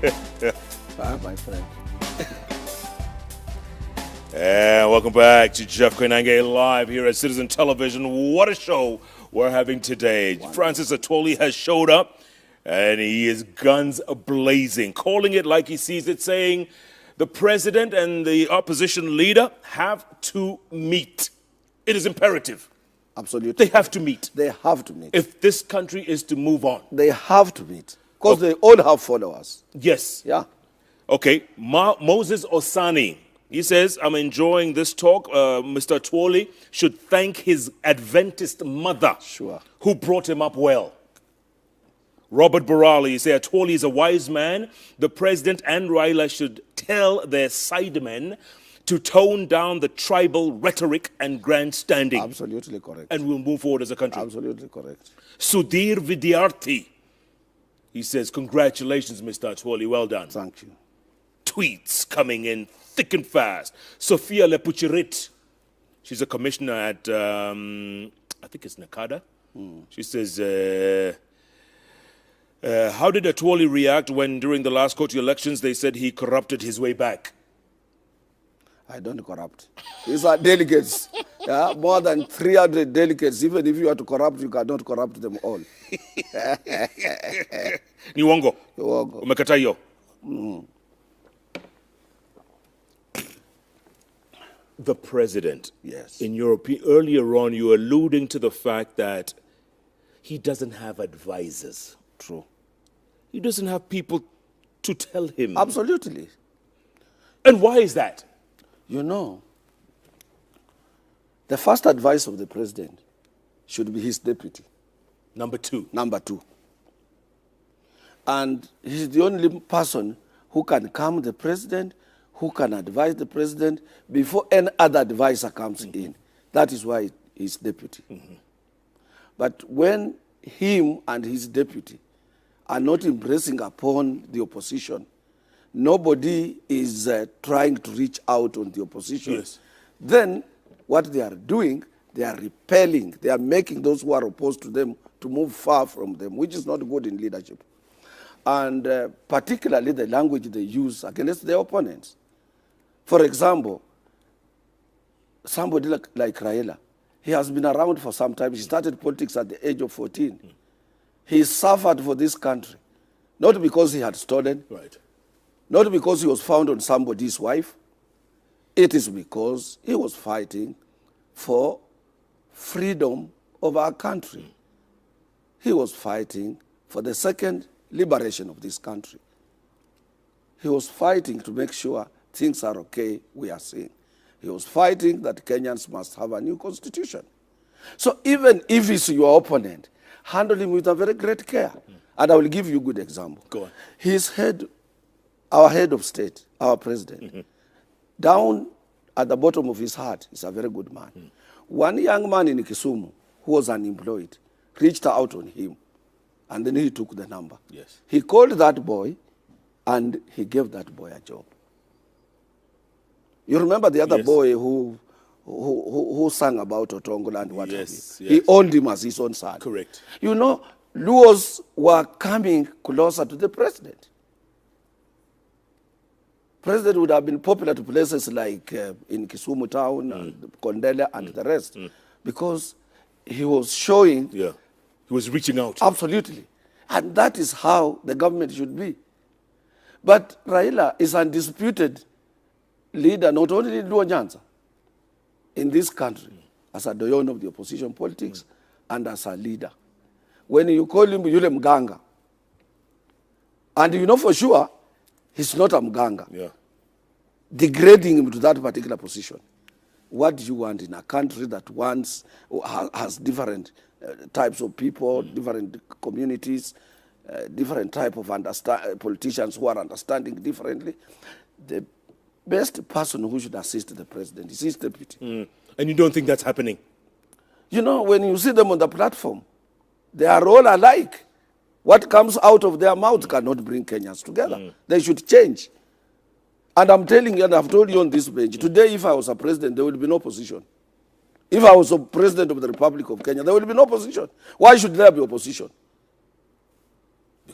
My friend. And welcome back to Jeff Koinange live here at Citizen Television. What a show we're having today. Wonderful. Francis ATWOLI has showed up, and he is guns blazing, calling it like he sees it, saying the president and the opposition leader have to meet. It is imperative. Absolutely. They have to meet. They have to meet. If this country is to move on. They have to meet. Because they all have followers. Yes. Yeah. Okay. Moses Osani, he says, I'm enjoying this talk. Mr. ATWOLI should thank his Adventist mother, who brought him up well. Robert Burali, he says, ATWOLI is a wise man. The president and Raila should tell their sidemen to tone down the tribal rhetoric and grandstanding. Absolutely correct. And we'll move forward as a country. Absolutely correct. Sudhir Vidyarthi, he says, congratulations, Mr. ATWOLI, well done. Thank you. Tweets coming in thick and fast. Sophia Lepuchirit, she's a commissioner at, I think it's Nakada. She says, how did ATWOLI react when during the last COTU elections they said he corrupted his way back? I don't corrupt. These are delegates. Yeah, more than 300 delegates. Even if you are to corrupt, you cannot corrupt them all. Ni uongo. Umekata hiyo. The president. Yes. In your earlier on, you were alluding to the fact that he doesn't have advisors. True. He doesn't have people to tell him. Absolutely. And why is that? You know, the first advice of the president should be his deputy. Number two. Number two. And he's the only person who can calm the president, who can advise the president before any other advisor comes in. That is why he's deputy. But when him and his deputy are not embracing upon the opposition, nobody is trying to reach out on the opposition. Yes. Then what they are doing, they are repelling. They are making those who are opposed to them to move far from them, which is not good in leadership. And particularly the language they use against their opponents. For example, somebody like Raila, he has been around for some time. He started politics at the age of 14. He suffered for this country, not because he had stolen, right, not because he was found on somebody's wife. It is because he was fighting for freedom of our country. He was fighting for the second liberation of this country. He was fighting to make sure things are okay, we are seeing. He was fighting that Kenyans must have a new constitution. So even if he's your opponent, handle him with a very great care. And I will give you a good example. Go on. His head, our head of state, our president, down at the bottom of his heart is a very good man. One young man in Kisumu who was unemployed reached out on him, and then he took the number. Yes. He called that boy, and he gave that boy a job. You remember the other boy who sang about Otongola and what have you? He owned him as his own son. Correct. You know, Luos were coming closer to the president. President would have been popular to places like in Kisumu town, and Kondele, and the rest, because he was showing. Yeah, he was reaching out. Absolutely. And that is how the government should be. But Raila is undisputed leader, not only in Luo Nyanza, in this country, as a doyon of the opposition politics and as a leader. When you call him Yule Mganga, and you know for sure, he's not a Mganga. Yeah. Degrading him to that particular position. What do you want in a country that has different types of people, different communities, different type of politicians who are understanding differently? The best person who should assist the president is his deputy. And you don't think that's happening? You know, when you see them on the platform, they are all alike. What comes out of their mouth cannot bring Kenyans together. They should change. And I'm telling you, and I've told you on this page, today if I was a president, there will be no opposition. If I was a president of the Republic of Kenya, there will be no opposition. Why should there be opposition?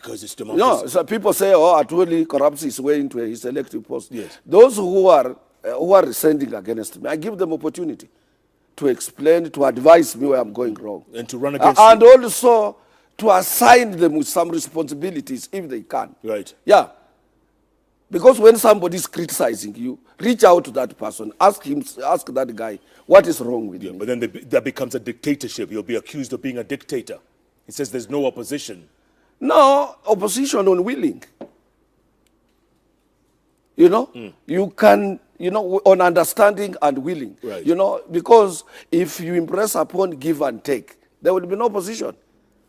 Because it's democracy. No, so people say, oh, ATWOLI corrupts his way into his elective post. Yes. Those who are rescinding against me, I give them opportunity to explain, to advise me where I'm going wrong. And to run against and also to assign them with some responsibilities if they can. Right. Yeah. Because when somebody is criticizing you, reach out to that person, ask that guy, what is wrong with me? But then that becomes a dictatorship. You'll be accused of being a dictator. He says there's no opposition. No, opposition unwilling. You know, you can, on understanding and willing. Right. Because if you impress upon give and take, there will be no opposition.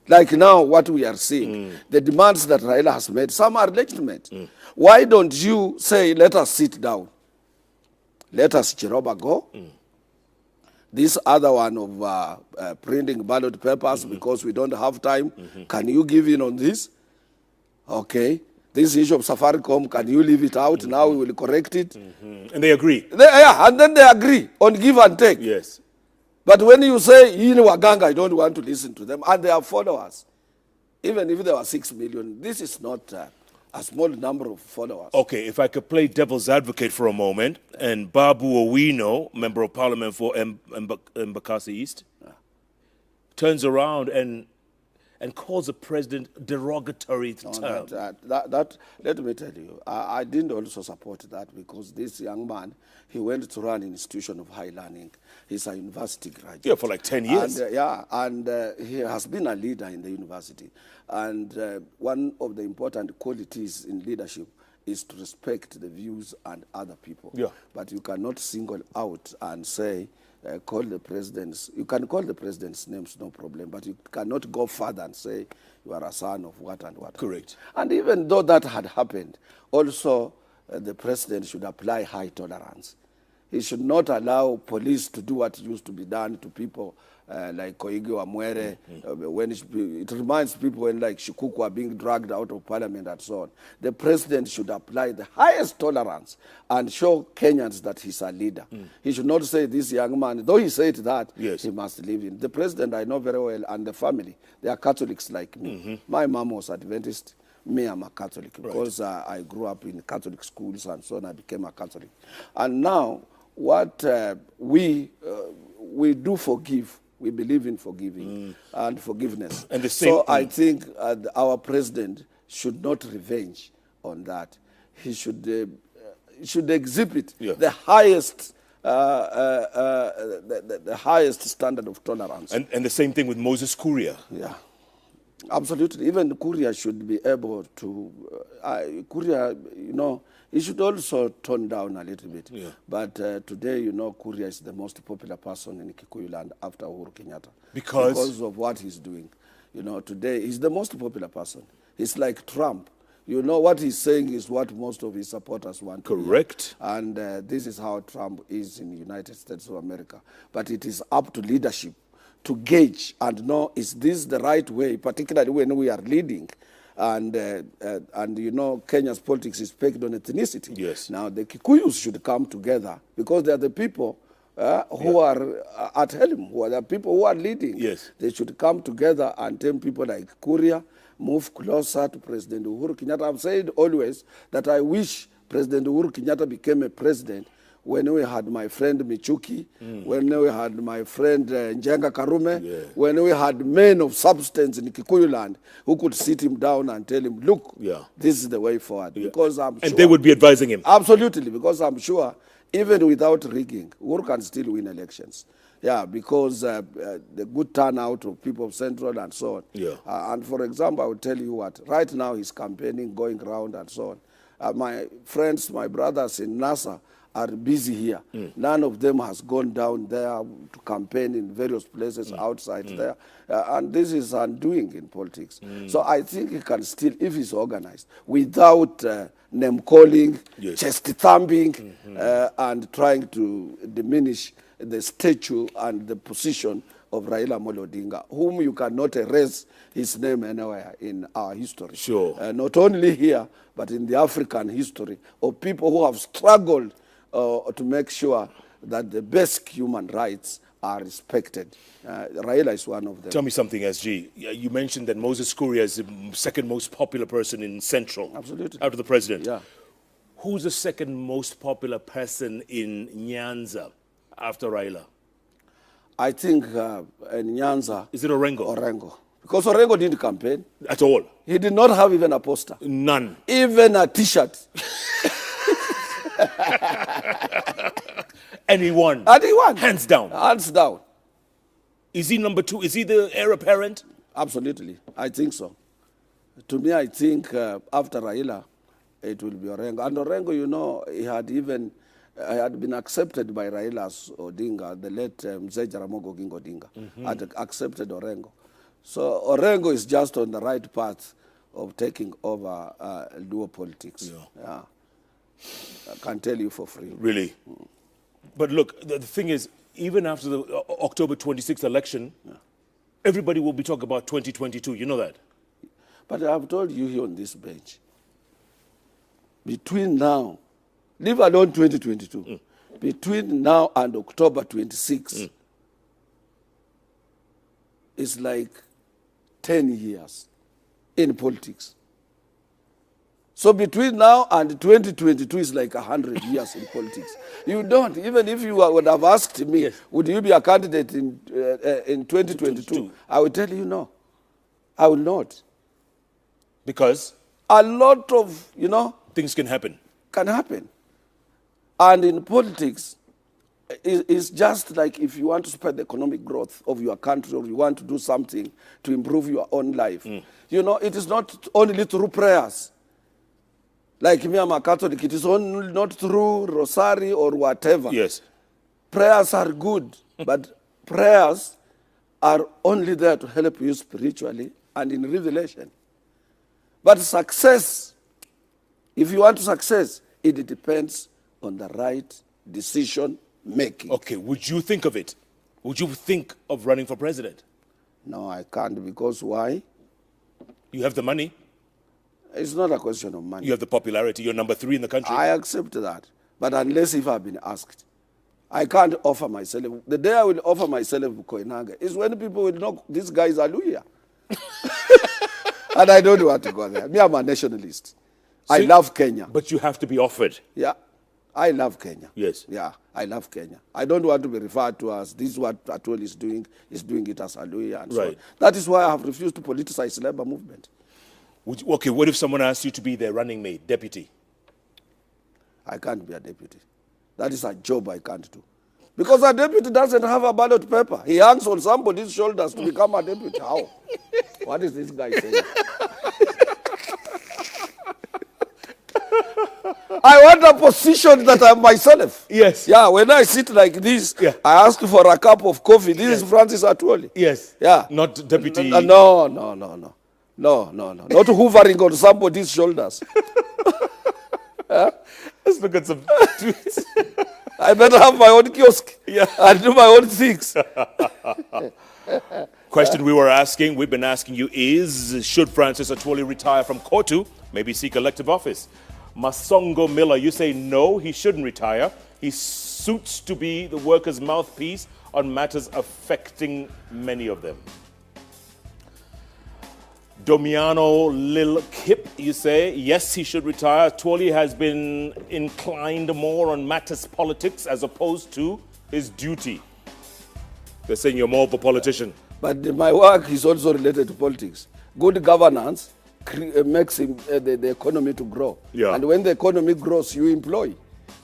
Like now, what we are seeing, the demands that Raila has made, some are legitimate. Why don't you say, let us sit down? Let us Chiroba go. This other one of printing ballot papers because we don't have time. Can you give in on this? Okay. This issue of Safaricom, can you leave it out? Now we will correct it. And they agree. And then they agree on give and take. Yes. But when you say, Waganga, I don't want to listen to them, and they are followers, even if there were 6 million, this is not a small number of followers. Okay, if I could play devil's advocate for a moment, and Babu Owino, Member of Parliament for Mbakasi East, turns around and calls the president derogatory term. Let me tell you, I didn't also support that because this young man, he went to run an institution of high learning. He's a university graduate. Yeah, for like 10 years. And he has been a leader in the university. And one of the important qualities in leadership is to respect the views and other people. Yeah. But you cannot single out and say, call the president's, you can call the president's names, no problem, but you cannot go further and say you are a son of what and what. Correct. And even though that had happened, also the president should apply high tolerance. He should not allow police to do what used to be done to people like Koinange or Mwere, when it reminds people when like Shikuku are being dragged out of parliament and so on. The president should apply the highest tolerance and show Kenyans that he's a leader. He should not say this young man, though he said that, yes, he must leave him. The president I know very well, and the family, they are Catholics like me. My mom was Adventist. Me, I'm a Catholic because I grew up in Catholic schools and so on. I became a Catholic. And now, what we do forgive. We believe in forgiving and forgiveness. And the same, so I think our president should not revenge on that. He should exhibit the highest the highest standard of tolerance. And the same thing with Moses Kuria. Yeah. Absolutely. Even Kuria should be able to, Kuria, he should also tone down a little bit. Yeah. But today, Kuria is the most popular person in Kikuyu land after Uhuru Kenyatta. Because of what he's doing. Today, he's the most popular person. He's like Trump. What he's saying is what most of his supporters want to hear. Correct. And this is how Trump is in the United States of America. But it is up to leadership to gauge and know, is this the right way, particularly when we are leading. And Kenya's politics is pegged on ethnicity. Yes. Now, the Kikuyus should come together because they are the people who are at helm, who are the people who are leading. Yes. They should come together and tell people like Kuria, move closer to President Uhuru Kenyatta. I've said always that I wish President Uhuru Kenyatta became a president when we had my friend Michuki, when we had my friend Njenga Karume, when we had men of substance in Kikuyu land who could sit him down and tell him, look, this is the way forward. Because I'm sure, and they would be advising him. Absolutely, because I'm sure even without rigging, Uhuru can still win elections. Yeah, because the good turnout of people of Central and so on. Yeah. And for example, I will tell you what, right now he's campaigning, going around and so on. My friends, my brothers in NASA, are busy here. None of them has gone down there to campaign in various places outside there. And this is undoing in politics. So I think he can still, if he's organized, without name-calling, chest-thumping, and trying to diminish the stature and the position of Raila Amolo Odinga, whom you cannot erase his name anywhere in our history. Sure. Not only here, but in the African history of people who have struggled to make sure that the basic human rights are respected. Raila is one of them. Tell me something, SG. You mentioned that Moses Kuria is the second most popular person in Central. Absolutely. After the president. Yeah. Who's the second most popular person in Nyanza after Raila? I think in Nyanza... Is it Orengo? Orengo. Because Orengo didn't campaign. At all? He did not have even a poster. None. Even a T-shirt. And he won? And he won. Hands down? Hands down. Is he number two? Is he the heir apparent? Absolutely. I think so. To me, I think after Raila, it will be Orengo. And Orengo, you know, he had been accepted by Raila's Odinga, the late Mzee Jaramogi Oginga Odinga, had accepted Orengo. So Orengo is just on the right path of taking over dual politics. Yeah. I can tell you for free. Really? But look, the thing is, even after the October 26th election, everybody will be talking about 2022. You know that? But I've told you here on this bench, between now, leave alone 2022, between now and October 26, it's like 10 years in politics. So between now and 2022 is like 100 years in politics. You don't, even if you would have asked me, would you be a candidate in 2022? I would tell you no. I will not. Because? A lot of, things can happen. Can happen. And in politics, it's just like if you want to spread the economic growth of your country or you want to do something to improve your own life. It is not only through prayers. Like me, I'm a Catholic. It is only not through rosary or whatever. Yes. Prayers are good, but prayers are only there to help you spiritually and in revelation. But success, if you want success, it depends on the right decision making. Okay, would you think of it? Would you think of running for president? No, I can't, because why? You have the money. It's not a question of money. You have the popularity. You're number 3 in the country. I accept that. But unless if I've been asked, I can't offer myself. The day I will offer myself Koinange is when people will know this guy is Hallelujah. And I don't want to go there. Me, I'm a nationalist. So I love Kenya. But you have to be offered. Yeah. I love Kenya. Yes. Yeah, I love Kenya. I don't want to be referred to as this is what ATWOLI is doing it as Hallelujah. And so on. That is why I have refused to politicize the labor movement. Okay, what if someone asked you to be their running mate, deputy? I can't be a deputy. That is a job I can't do. Because a deputy doesn't have a ballot paper. He hangs on somebody's shoulders to become a deputy. How? What is this guy saying? I want a position that I'm myself. Yes. Yeah, when I sit like this, I ask for a cup of coffee. This is Francis ATWOLI. Yes. Yeah. Not deputy. No. Not hovering on somebody's shoulders. Let's look at some tweets. I better have my own kiosk and do my own things. Question we've been asking you is, should Francis ATWOLI retire from COTU, maybe seek elective office? Masongo Miller, you say no, he shouldn't retire. He suits to be the workers' mouthpiece on matters affecting many of them. Domiano Lil Kip, you say, yes, he should retire. ATWOLI has been inclined more on matters politics as opposed to his duty. They're saying you're more of a politician. But my work is also related to politics. Good governance makes the economy to grow. Yeah. And when the economy grows, you employ.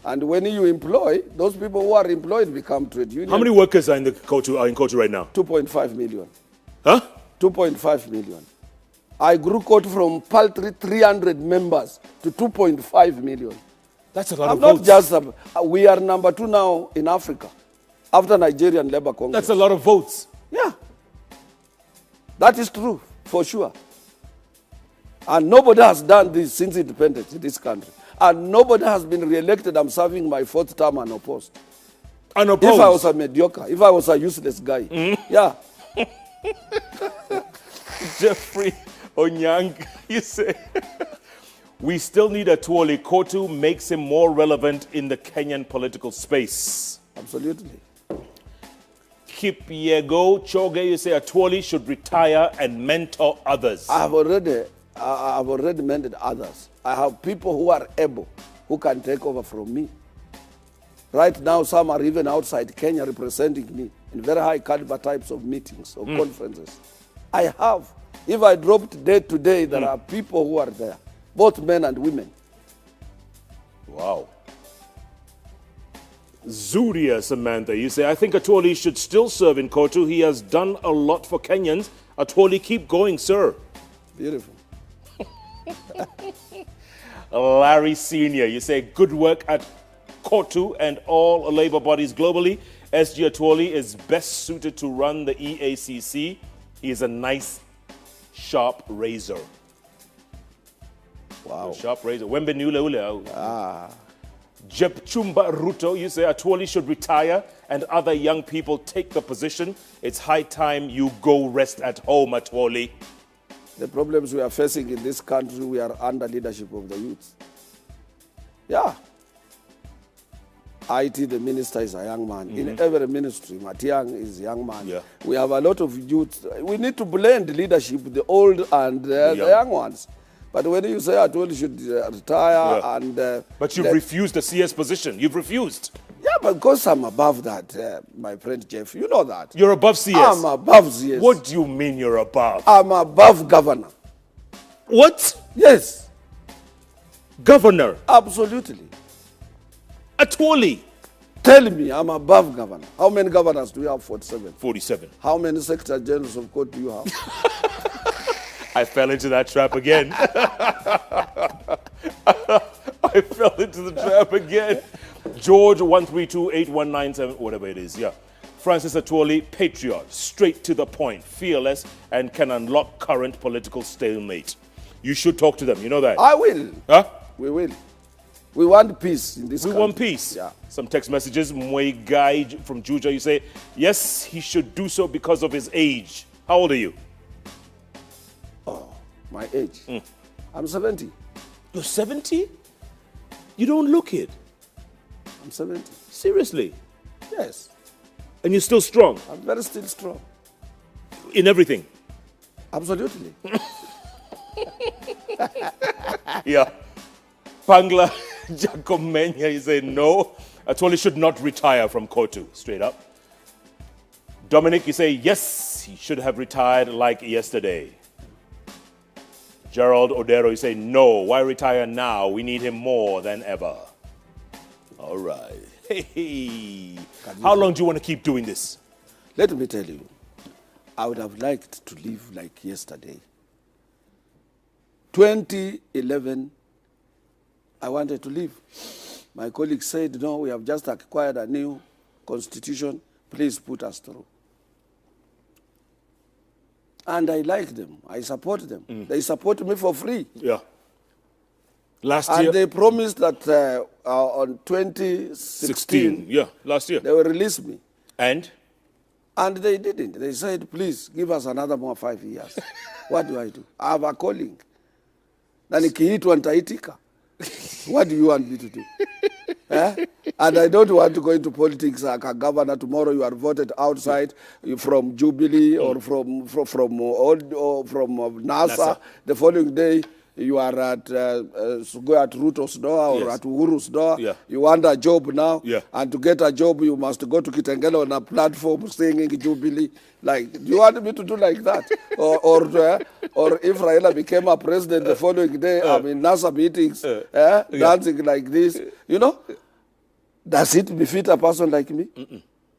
And when you employ, those people who are employed become trade unions. How many workers are in COTU right now? 2.5 million. Huh? 2.5 million. I grew COTU from paltry 300 members to 2.5 million. That's a lot of votes. We are number 2 now in Africa, after Nigerian Labour Congress. That's a lot of votes. Yeah. That is true, for sure. And nobody has done this since independence in this country. And nobody has been re-elected. I'm serving my 4th term unopposed. Unopposed? If I was a mediocre, if I was a useless guy. Yeah. Jeffrey Onyang, you say, we still need ATWOLI. COTU makes him more relevant in the Kenyan political space. Absolutely. Kipyego Choge, you say ATWOLI should retire and mentor others. I've already mentored others. I have people who are able, who can take over from me. Right now, some are even outside Kenya representing me in very high caliber types of meetings or conferences. I have. If I dropped day to day, there are people who are there, both men and women. Wow. Zuria Samantha, you say, I think ATWOLI should still serve in COTU. He has done a lot for Kenyans. ATWOLI, keep going, sir. Beautiful. Larry Senior, you say, good work at COTU and all labor bodies globally. SG ATWOLI is best suited to run the EACC. He is a nice, sharp razor. Wow. A sharp razor. Wembe ni ule ule. Jepchumba Ruto, you say ATWOLI should retire and other young people take the position. It's high time you go rest at home, ATWOLI. The problems we are facing in this country, we are under leadership of the youth. Yeah. IT, the minister is a young man. In every ministry, Matiang is a young man. Yeah. We have a lot of youth. We need to blend leadership, the old and the young ones. But when you say ATWOLI should retire and... but you've refused the CS position. You've refused. Yeah, but because I'm above that, my friend Jeff, you know that. You're above CS? I'm above CS. What do you mean you're above? I'm above governor. What? Yes. Governor? Absolutely. ATWOLI? Tell me, I'm above governor. How many governors do you have? 47. 47. How many secretary generals of court do you have? I fell into that trap again. I fell into the trap again. George 1328197, whatever it is, yeah. Francis ATWOLI, patriot, straight to the point, fearless, and can unlock current political stalemate. You should talk to them, you know that? I will. Huh? We will. We want peace in this country. We want peace. Yeah. Some text messages. Mwai Guy from Juja, you say, yes, he should do so because of his age. How old are you? Oh, my age? I'm 70. You're 70? You don't look it. I'm 70. Seriously? Yes. And you're still strong? I'm very still strong. In everything? Absolutely. Yeah. Pangla Jacomenia, you say no. ATWOLI should not retire from COTU, straight up. Dominic, you say yes, he should have retired like yesterday. Gerald Odero, you say no, why retire now? We need him more than ever. All right. Hey. How long do you want to keep doing this? Let me tell you, I would have liked to live like yesterday. 2011, I wanted to leave. My colleague said, no, we have just acquired a new constitution. Please put us through. And I like them. I support them. They support me for free. Yeah. Last and year? They promised that on 2016, yeah, last year, they will release me. And they didn't. They said, please, give us another more 5 years. What do I do? I have a calling. Na nikiitwa nitaitika. What do you want me to do? And I don't want to go into politics like a governor. Tomorrow you are voted outside from Jubilee or from NASA. The following day you are at Ruto's door or at Uhuru's door. Yeah. You want a job now. Yeah. And to get a job, you must go to Kitengela on a platform singing Jubilee. Like, do you want me to do like that? or if Raila became a president the following day, I'm in NASA meetings, dancing like this, you know? Does it befit a person like me?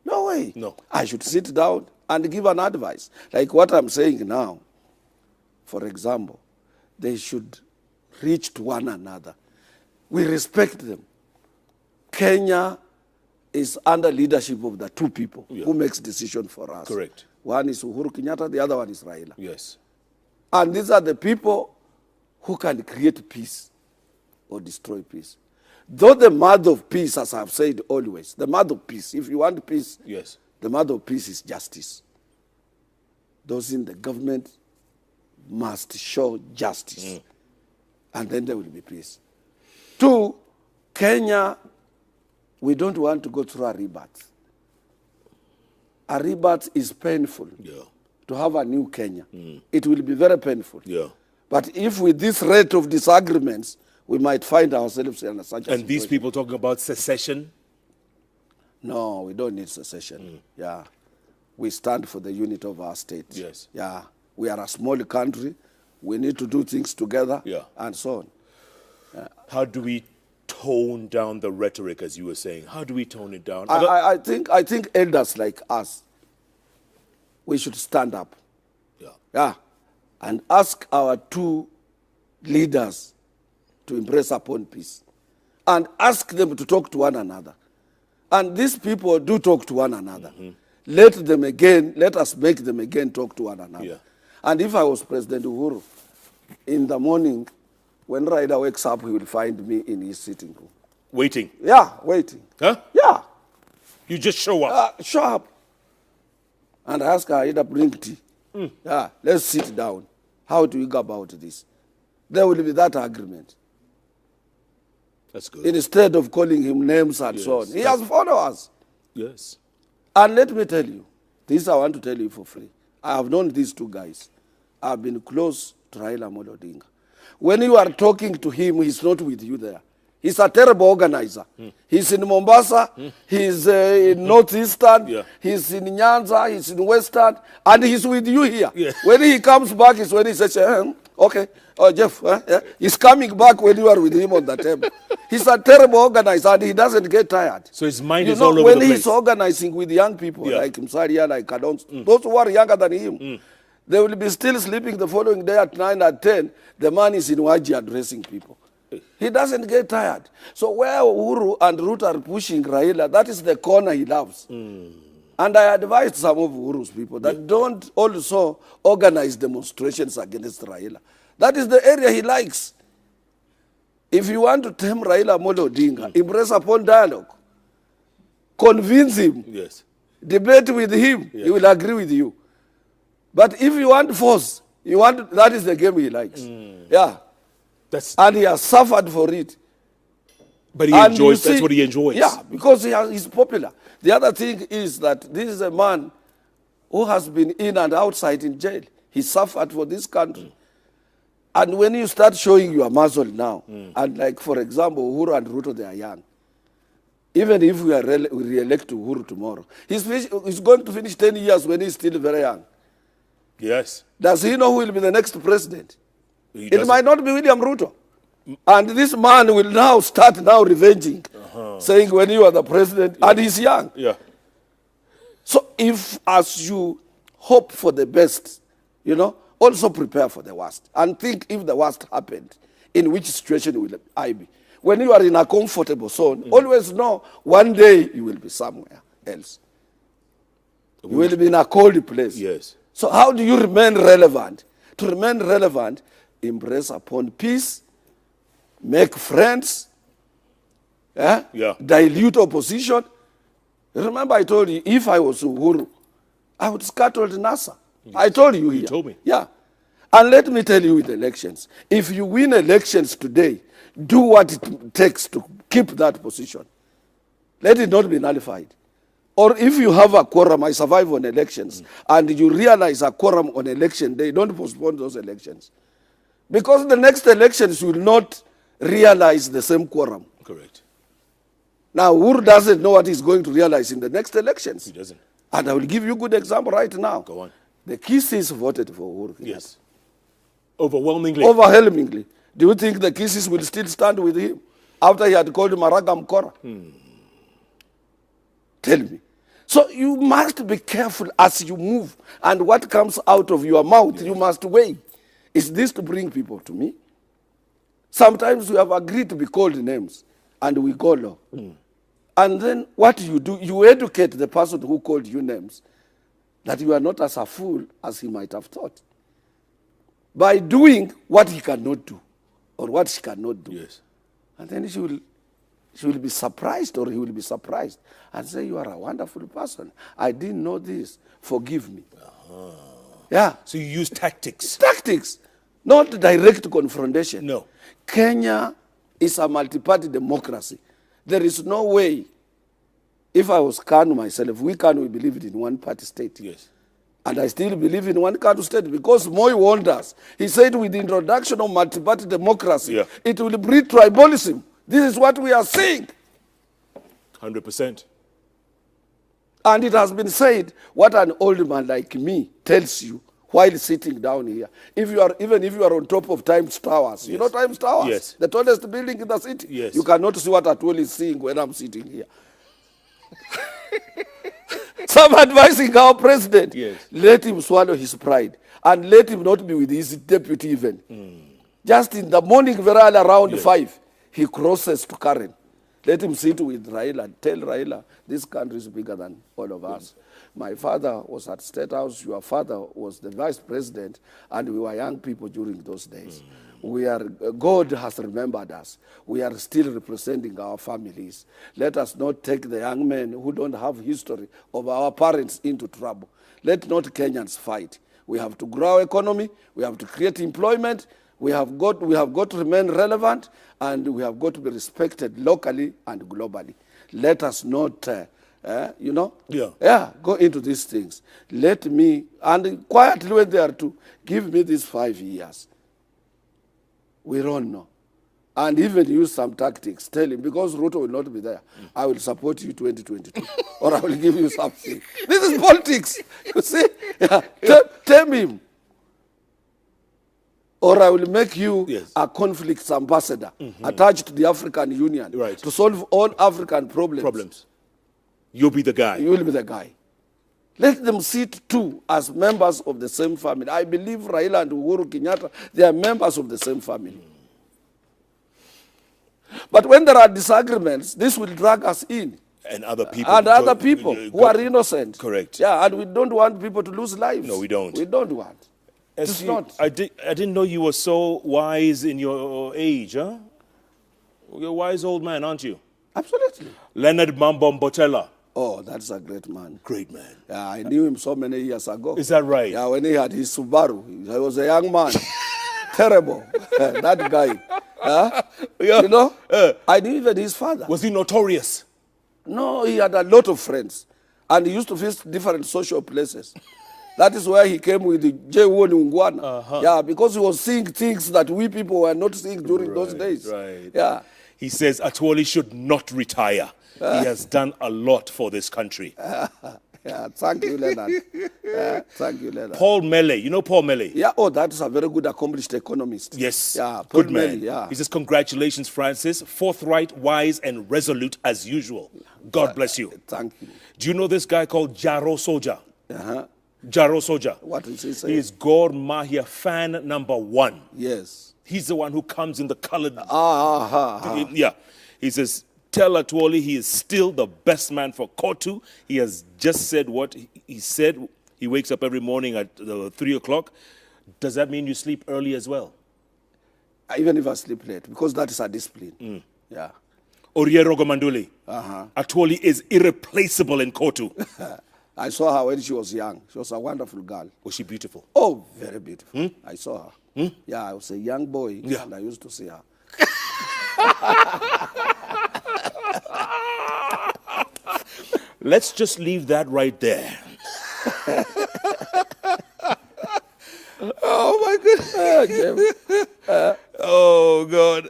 No way. No. I should sit down and give an advice. Like what I'm saying now, for example, they should reach to one another. We respect them. Kenya is under leadership of the two people who makes decision for us. Correct. One is Uhuru Kenyatta, the other one is Raila. Yes. And these are the people who can create peace or destroy peace. Though the mother of peace, as I've said always, the mother of peace, if you want peace, yes, the mother of peace is justice. Those in the government must show justice. And then there will be peace. Two, Kenya, we don't want to go through a rebirth. a rebirth is painful. Yeah. To have a new Kenya. It will be very painful. Yeah. But if with this rate of disagreements, we might find ourselves in such a situation. And these people talking about secession? No, we don't need secession. Yeah. We stand for the unity of our state. Yes. Yeah. We are a small country. We need to do things together. Yeah. And so on. How do we tone down the rhetoric, as you were saying? How do we tone it down? I think elders like us, we should stand up. Yeah. Yeah. And ask our two leaders to embrace upon peace. And ask them to talk to one another. And these people do talk to one another. Let us make them again talk to one another. Yeah. And if I was President Uhuru, in the morning, when Raila wakes up, he will find me in his sitting room. Waiting. Yeah, waiting. Huh? Yeah. You just show up. Show up. And I ask her, Ida, bring tea. Yeah, let's sit down. How do we go about this? There will be that agreement. That's good. Instead of calling him names and so on. He has followers. Yes. And let me tell you, this I want to tell you for free. I have known these two guys. I have been close to Raila Amolo Odinga. When you are talking to him, he's not with you there. He's a terrible organizer. He's in Mombasa, he's in Northeastern, he's in Nyanza, he's in Western, and he's with you here. Yeah. When he comes back is when he says, okay, oh, Jeff, yeah. He's coming back when you are with him on the table. He's a terrible organizer and he doesn't get tired. So his mind is all over the when place. he's organizing with young people like Msaria, like Kadons, those who are younger than him, they will be still sleeping the following day at 9 or 10. The man is in Waji addressing people. He doesn't get tired. So where Uhuru and Ruto are pushing Raila, that is the corner he loves. And I advise some of Uhuru's people that don't also organize demonstrations against Raila. That is the area he likes. If you want to tame Raila Amolo Odinga, embrace upon dialogue. Convince him. Yes. Debate with him. He will agree with you. But if you want force, that is the game he likes. Yeah. And he has suffered for it. But he enjoys, that's what he enjoys. Yeah, because he's popular. The other thing is that this is a man who has been in and outside in jail. He suffered for this country. And when you start showing your muscle now, and like, for example, Uhuru and Ruto, they are young. Even if we re-elect Uhuru tomorrow, he's going to finish 10 years when he's still very young. Yes. Does he know who will be the next president? It might not be William Ruto. And this man will now start revenging, saying when you are the president, and he's young. Yeah. So if as you hope for the best, also prepare for the worst. And think if the worst happened, in which situation will I be? When you are in a comfortable zone, always know one day you will be somewhere else. You will be in a cold place. Yes. So how do you remain relevant? To remain relevant, embrace upon peace, make friends, dilute opposition. Remember I told you, if I was Uhuru, I would scuttle NASA. Yes. I told you here. You told me. Yeah. And let me tell you with elections, if you win elections today, do what it takes to keep that position. Let it not be nullified. Or if you have a quorum, I survive on elections, and you realize a quorum on election day, don't postpone those elections. Because the next elections will not realize the same quorum. Correct. Now, Uhuru doesn't know what he's going to realize in the next elections. He doesn't. And I will give you a good example right now. Go on. The Kisses voted for Uhuru. Yes. Overwhelmingly. Overwhelmingly. Do you think the Kisses will still stand with him after he had called Maraga Mkora? Tell me. So you must be careful as you move, and what comes out of your mouth, you must weigh. Is this to bring people to me? Sometimes we have agreed to be called names, and we go low. And then what you do, you educate the person who called you names, that you are not as a fool as he might have thought. By doing what he cannot do, or what she cannot do. Yes. And then she will be surprised, or he will be surprised and say, you are a wonderful person. I didn't know this. Forgive me. Yeah. So you use tactics. Tactics, not direct confrontation. No. Kenya is a multi-party democracy. There is no way if I was KANU myself, we believed in one-party state. Yes. And I still believe in one-party state because Moi warned us. He said with the introduction of multi-party democracy, it will breed tribalism. This is what we are seeing. 100%. And it has been said, what an old man like me tells you while sitting down here. Even if you are on top of Times Towers, you know Times Towers? Yes. The tallest building in the city? Yes. You cannot see what ATWOLI is seeing when I'm sitting here. So I'm advising our president, let him swallow his pride and let him not be with his deputy even. Just in the morning, very early, around 5, he crosses to Karen. Let him sit with Raila and tell Raila, this country is bigger than all of us. My father was at State House, your father was the vice president, and we were young people during those days. God has remembered us. We are still representing our families. Let us not take the young men who don't have history of our parents into trouble. Let not Kenyans fight. We have to grow our economy. We have to create employment. We have got to remain relevant, and we have got to be respected locally and globally. Let us not, go into these things. Let me, and quietly when they are to, give me these 5 years. We don't know. And even use some tactics. Tell him, because Ruto will not be there, I will support you 2022. Or I will give you something. This is politics. You see? Tell him. Or I will make you a conflict ambassador attached to the African Union to solve all African problems. You'll be the guy. You will be the guy. Let them sit too as members of the same family. I believe Raila and Uhuru Kenyatta, they are members of the same family. But when there are disagreements, this will drag us in. And other people. And other people who are innocent. Correct. Yeah, and we don't want people to lose lives. No, we don't. We don't want. It's not. I didn't know you were so wise in your age, huh? You're a wise old man, aren't you? Absolutely. Leonard Mambo Mbotela. Oh, that's a great man. Great man. Yeah, I knew him so many years ago. Is that right? Yeah, when he had his Subaru. He was a young man. Terrible. That guy. You know? I knew even his father. Was he notorious? No, he had a lot of friends. And he used to visit different social places. That is where he came with the J1 Ungwana. Yeah, because he was seeing things that we people were not seeing during those days. Right. Yeah. He says ATWOLI should not retire. He has done a lot for this country. Yeah, thank you, Leonard. Thank you, Leonard. Paul Mele, you know Paul Mele? Yeah, oh, that is a very good accomplished economist. Yes, yeah, Paul good man. Mele, yeah. He says, congratulations, Francis. Forthright, wise, and resolute as usual. God bless you. Thank you. Do you know this guy called Jaro Soja? Jaro Soja. What is he saying? He is Gor Mahia fan #1. Yes. He's the one who comes in the colored. Yeah. He says, tell ATWOLI he is still the best man for COTU. He has just said what he said. He wakes up every morning at 3 o'clock. Does that mean you sleep early as well? Even if I sleep late, because that is a discipline. Yeah. Oriero Gomanduli. ATWOLI is irreplaceable in COTU. I saw her when she was young. She was a wonderful girl. Was she beautiful? Oh, very beautiful. I saw her. Yeah, I was a young boy, and I used to see her. Let's just leave that right there. Oh, my goodness. Oh, God.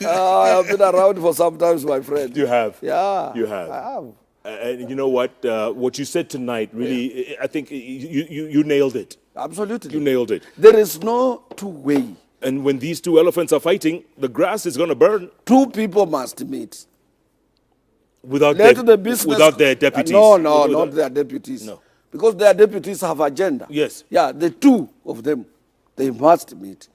I have been around for some time, my friend. You have? Yeah. You have? I have. And you know what? What you said tonight, really, I think you nailed it. Absolutely. You nailed it. There is no two-way. And when these two elephants are fighting, the grass is going to burn. Two people must meet. Without their deputies. No, not their deputies. No. Because their deputies have agenda. Yes. Yeah, the two of them, they must meet.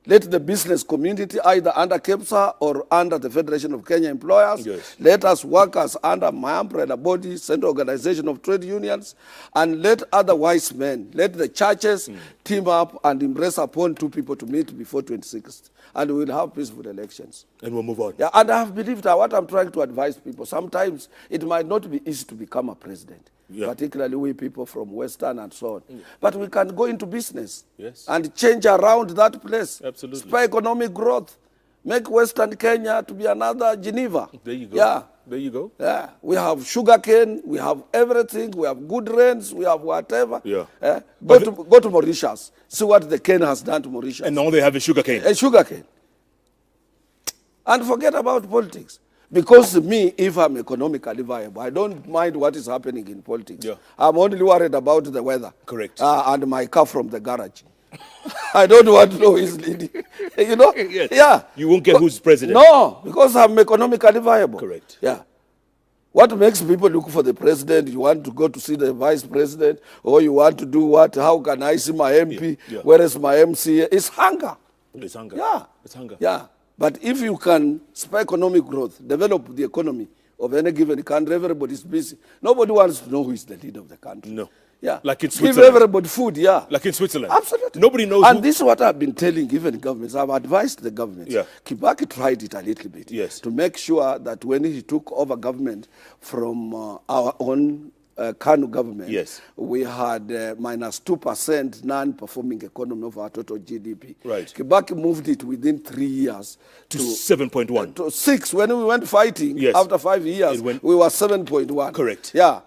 Let the business community, either under KEPSA or under the Federation of Kenya Employers, let us workers under my umbrella body, Central Organization of Trade Unions, and let other wise men, let the churches team up and embrace upon two people to meet before 26th. And we will have peaceful elections. And we'll move on. Yeah, and I have believed that what I'm trying to advise people, sometimes it might not be easy to become a president. Particularly we people from Western and so on. But we can go into business and change around that place. Absolutely. Spur economic growth. Make Western Kenya to be another Geneva. There you go. Yeah. there you go. Yeah, we have sugarcane, we have everything, we have good rains, we have whatever. Yeah. Go to Mauritius, see what the cane has done to Mauritius. And all they have is sugarcane. Sugarcane. And forget about politics. Because me, if I'm economically viable, I don't mind what is happening in politics. Yeah. I'm only worried about the weather. Correct. And my car from the garage. I don't want to know who is leading. You know? Yes. Yeah. You won't get who's president. No, because I'm economically viable. Correct. Yeah. What makes people look for the president? You want to go to see the vice president, or you want to do what? How can I see my MP? Yeah. Where is my MCA? It's hunger. It's hunger. Yeah. It's hunger. Yeah. But if you can spur economic growth, develop the economy of any given country, everybody's busy. Nobody wants to know who is the leader of the country. No. Yeah. Like in Give Switzerland. everybody food, yeah. Like in Switzerland. Absolutely. Nobody knows And who... this is what I've been telling even governments. I've advised the governments. Yeah. Kibaki tried it a little bit. Yes. To make sure that when he took over government from our own Kanu government, yes, we had minus 2% non-performing economy of our total GDP. Right. Kibaki moved it within 3 years to 7.1. To 6. When we went fighting, yes, after 5 years, we were 7.1. Correct. Yeah.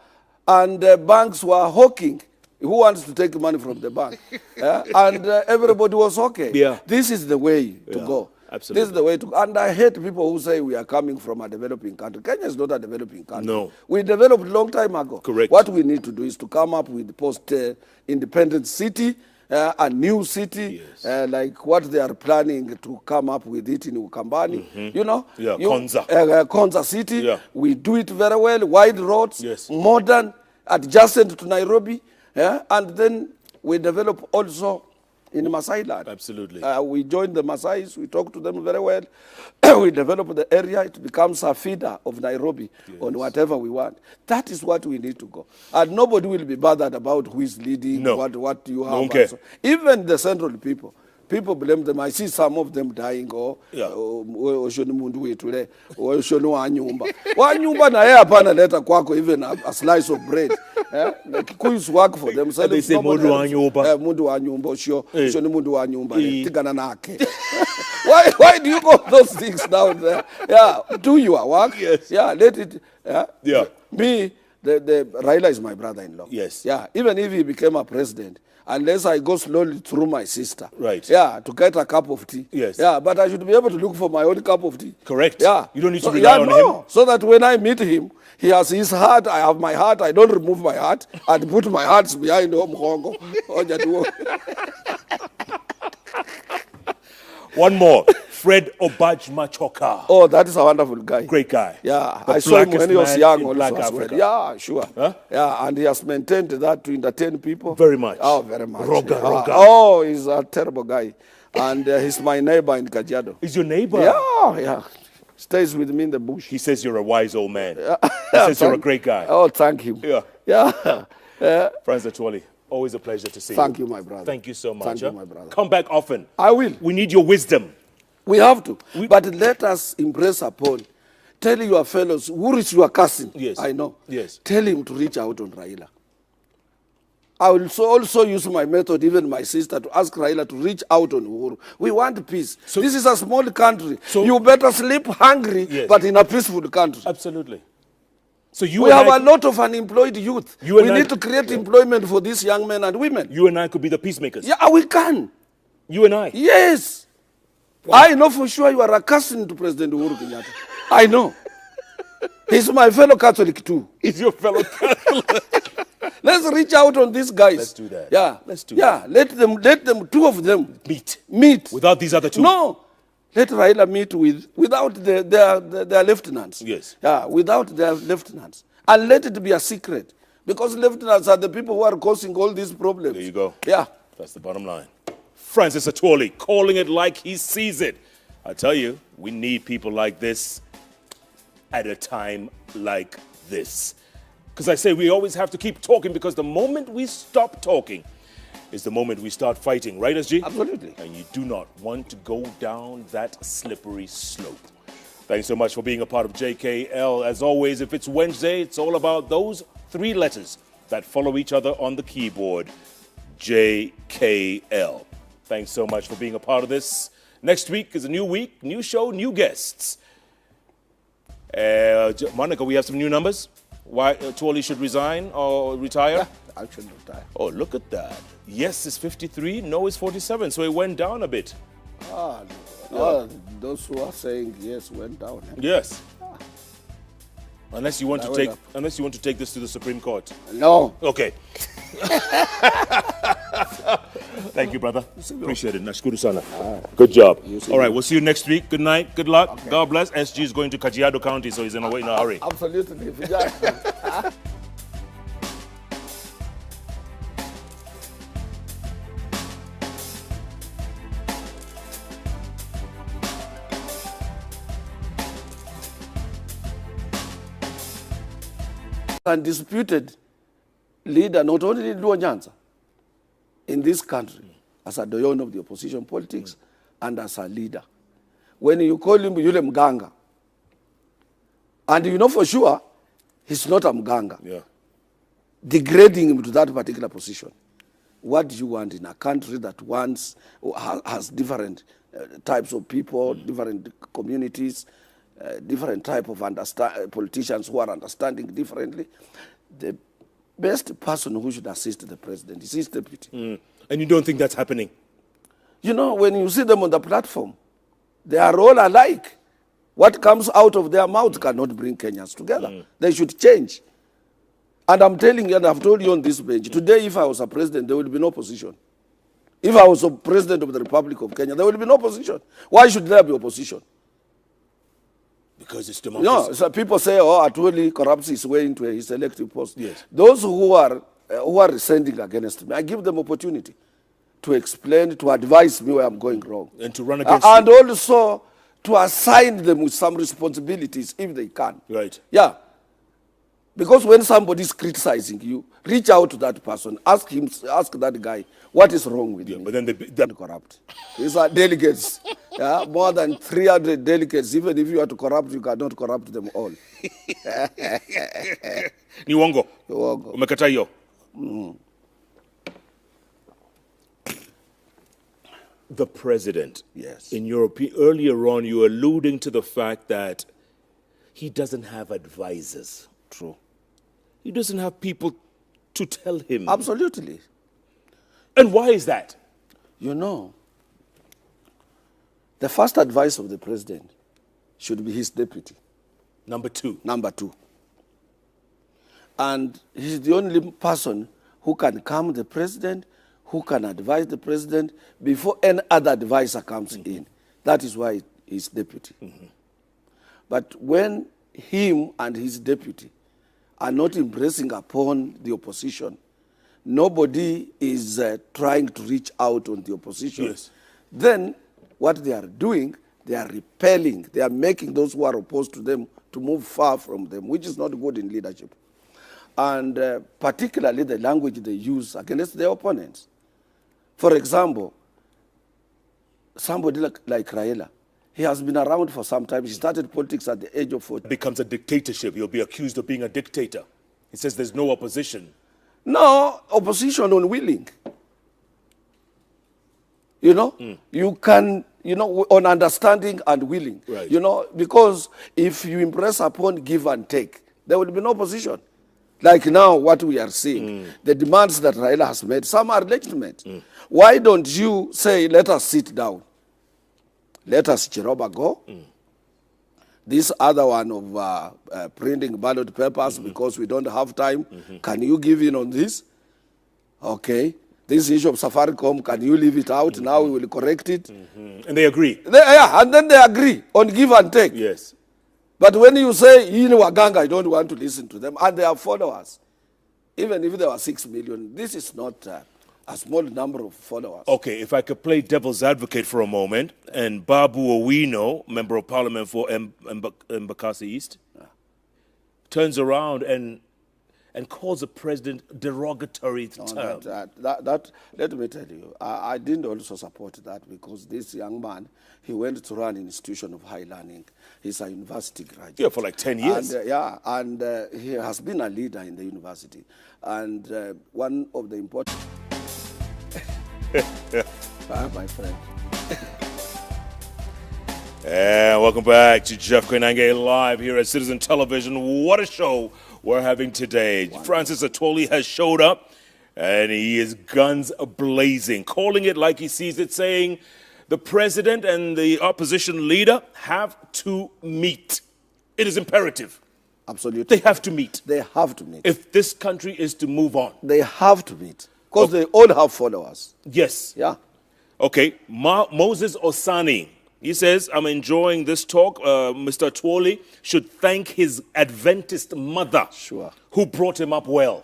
And banks were hawking. Who wants to take money from the bank? Yeah? And everybody was okay. Yeah. This is the way to go. Absolutely. This is the way to. And I hate people who say we are coming from a developing country. Kenya is not a developing country. No. We developed a long time ago. Correct. What we need to do is to come up with post-independent city, a new city, yes, like what they are planning to come up with it in Ukambani. You know? Yeah, Konza. Konza city. Yeah. We do it very well. Wide roads, yes, modern, adjacent to Nairobi. Yeah? And then we develop also in Maasai land. Absolutely. We join the Maasais, we talk to them very well. We develop the area, it becomes a feeder of Nairobi, yes, on whatever we want. That is what we need to go. And nobody will be bothered about who is leading, no, what you have. Okay. So. Even the central people. People blame them. I see some of them dying. Oshoni mundu wetule, oshoni wanyumba. Wanyumba na yeye hapana leta kwako even a slice of bread. Kikuyus work for themselves. They say mundu wanyumba. Mundu wanyumba oshoni mundu wanyumba. Tigana nake. Why do you go those things down there? Yeah, do your work. Yes. Yeah, let it. Yeah. Me, the Raila is my brother-in-law. Yes. Yeah, even if he became a president, unless I go slowly through my sister. Right. Yeah, to get a cup of tea. Yes. Yeah, but I should be able to look for my own cup of tea. Correct. Yeah. You don't need to rely on him. So that when I meet him, he has his heart, I have my heart, I don't remove my heart, and put my hearts behind Omkongo. One more. Fred Obaj Machoka. Oh, that is a wonderful guy. Great guy. Yeah, The I saw him when he was young also Black as well. Africa. Yeah, sure. Huh? Yeah, and he has maintained that to entertain people. Very much. Oh, very much. Roga. Oh, he's a terrible guy. And he's my neighbor in Kajiado. He's your neighbor? Yeah. Stays with me in the bush. He says you're a wise old man. He says you're a great guy. Oh, thank you. Yeah. Francis ATWOLI, always a pleasure to see you. Thank you, my brother. Thank you so much. Thank you, my brother. Come back often. I will. We need your wisdom. We have to. But let us impress upon. Tell your fellows, who is your cousin? Yes. I know. Yes. Tell him to reach out on Raila. I will also use my method, even my sister, to ask Raila to reach out on Uhuru. We want peace. So, this is a small country. So, you better sleep hungry, yes, but in a peaceful country. Absolutely. So we have a lot of unemployed youth. We need to create employment for these young men and women. You and I could be the peacemakers. Yeah, we can. You and I. Yes. Wow. I know for sure you are a cousin to President Uhuru Kenyatta. I know. He's my fellow Catholic too. He's your fellow Catholic. Let's reach out on these guys. Let's do that. Yeah. Let's do that. Let them, two of them meet. Without these other two? No. Let Raila meet without their lieutenants. Yes. Yeah, without their lieutenants. And let it be a secret. Because lieutenants are the people who are causing all these problems. There you go. Yeah. That's the bottom line. Francis ATWOLI, calling it like he sees it. I tell you, we need people like this at a time like this. Because I say we always have to keep talking, because the moment we stop talking is the moment we start fighting. Right, SG? Absolutely. And you do not want to go down that slippery slope. Thanks so much for being a part of JKL. As always, if it's Wednesday, it's all about those three letters that follow each other on the keyboard. JKL. Thanks so much for being a part of this. Next week is a new week, new show, new guests. Monica, we have some new numbers. Why ATWOLI should resign or retire? Yeah, I should retire. Oh, look at that. Yes is 53, no is 47. So it went down a bit. Ah, no. Those who are saying yes went down. Eh? Yes. Unless you want to take this to the Supreme Court. No. Okay. Thank you, brother. Appreciate it. Nashukuru sana. Good job. All right, we'll see you next week. Good night. Good luck. Okay. God bless. SG is going to Kajiado County, so he's in a hurry. Absolutely. Undisputed leader, not only Nyanza, in this country, as a doyon of the opposition politics and as a leader. When you call him Yule Mganga, and you know for sure he's not a Mganga, degrading him to that particular position. What do you want in a country that has different types of people, different communities, different type of politicians who are understanding differently? The best person who should assist the president is his deputy. And you don't think that's happening? You know, when you see them on the platform, they are all alike. What comes out of their mouth cannot bring Kenyans together. They should change. And I'm telling you, and I've told you on this bench, today if I was a president, there will be no opposition. If I was a president of the Republic of Kenya, there will be no opposition. Why should there be opposition? Because it's democracy. No, so people say, oh, ATWOLI corrupts his way into his elective post. Yes. Those who are rescinding against me, I give them opportunity to explain, to advise me where I'm going wrong. And to run against and also to assign them with some responsibilities if they can. Right. Yeah. Because when somebody is criticizing you, reach out to that person, ask that guy, what is wrong with him? But then they're corrupt. These are delegates. Yeah, more than 300 delegates. Even if you are to corrupt, you cannot corrupt them all. Niwongo. Umekata hiyo. The president. Yes. In your earlier on, you were alluding to the fact that he doesn't have advisors. True. He doesn't have people to tell him. Absolutely. And why is that? You know, the first advice of the president should be his deputy. Number two. Number two. And he's the only person who can calm the president, who can advise the president before any other advisor comes in. That is why he's deputy. But when him and his deputy are not embracing upon the opposition, nobody is trying to reach out on the opposition. Yes. Then what they are doing, they are repelling, they are making those who are opposed to them to move far from them, which is not good in leadership. And particularly the language they use against their opponents. For example, somebody like Raila, he has been around for some time. He started politics at the age of 40. It becomes a dictatorship. He'll be accused of being a dictator. He says there's no opposition. No, opposition unwilling. You know, you can, you know, on understanding and willing. Right. You know, because if you impress upon give and take, there will be no opposition. Like now, what we are seeing, the demands that Raila has made, some are legitimate. Why don't you say, let us sit down? Let us Chiroba go. This other one of printing ballot papers because we don't have time. Can you give in on this? Okay. This issue of Safaricom, can you leave it out? Now we will correct it. And they agree. And then they agree on give and take. Yes. But when you say, you know, Waganga, I don't want to listen to them, and they are followers, even if there were 6 million, this is not a small number of followers. Okay, if I could play devil's advocate for a moment, and Babu Owino, Member of Parliament for Embakasi East, turns around and calls the president derogatory term. Let me tell you, I didn't also support that because this young man, he went to run an institution of high learning. He's a university graduate. Yeah, for like 10 years. And, he has been a leader in the university. And one of the important... my friend. And welcome back to Jeff Koinange live here at Citizen Television. What a show we're having today. Francis ATWOLI has showed up and he is guns blazing, calling it like he sees it, saying the president and the opposition leader have to meet. It is imperative. Absolutely. They have to meet. They have to meet. If this country is to move on. They have to meet. Because they all have followers. Yes. Yeah. Okay. Moses Osani, he says, I'm enjoying this talk. Mr. ATWOLI should thank his Adventist mother who brought him up well.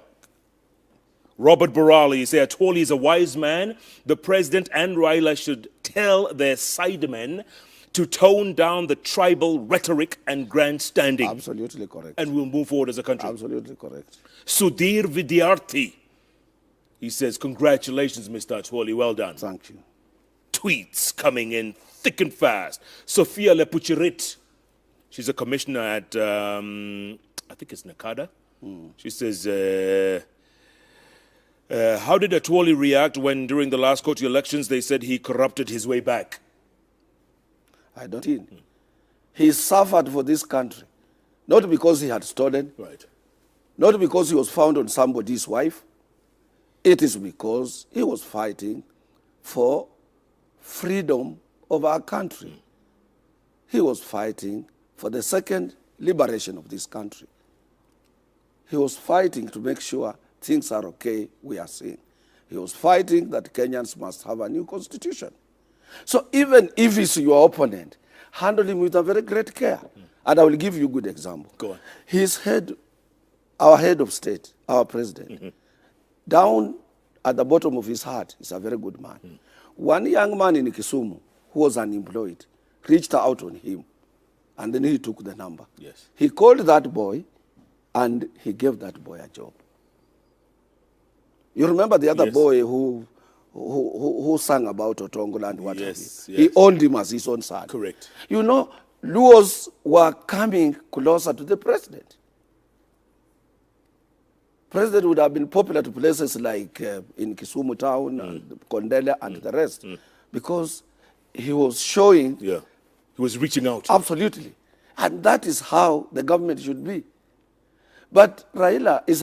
Robert Burali, he said, ATWOLI is a wise man. The president and Raila should tell their sidemen to tone down the tribal rhetoric and grandstanding. Absolutely correct. And we'll move forward as a country. Absolutely correct. Sudhir Vidyarthi, he says, congratulations, Mr. ATWOLI, well done. Thank you. Tweets coming in thick and fast. Sophia Lepuchirit, she's a commissioner at, I think it's Nakada. She says, how did ATWOLI react when during the last COTU elections they said he corrupted his way back? I don't think. He suffered for this country, not because he had stolen, not because he was found on somebody's wife. It is because he was fighting for freedom of our country. He was fighting for the second liberation of this country. He was fighting to make sure things are okay, we are seeing. He was fighting that Kenyans must have a new constitution. So even if he's your opponent, handle him with a very great care. And I will give you a good example. Go on. His head, our head of state, our president, down at the bottom of his heart is a very good man. One young man in Kisumu who was unemployed reached out on him, and then he took the number. Yes. He called that boy, and he gave that boy a job. You remember the other boy who sang about Otongola and what have you? He owned him as his own son. Correct. You know, Luos were coming closer to the president. President would have been popular to places like in Kisumu town, and Kondele, and the rest, because he was showing. Yeah, he was reaching out. Absolutely. And that is how the government should be. But Raila is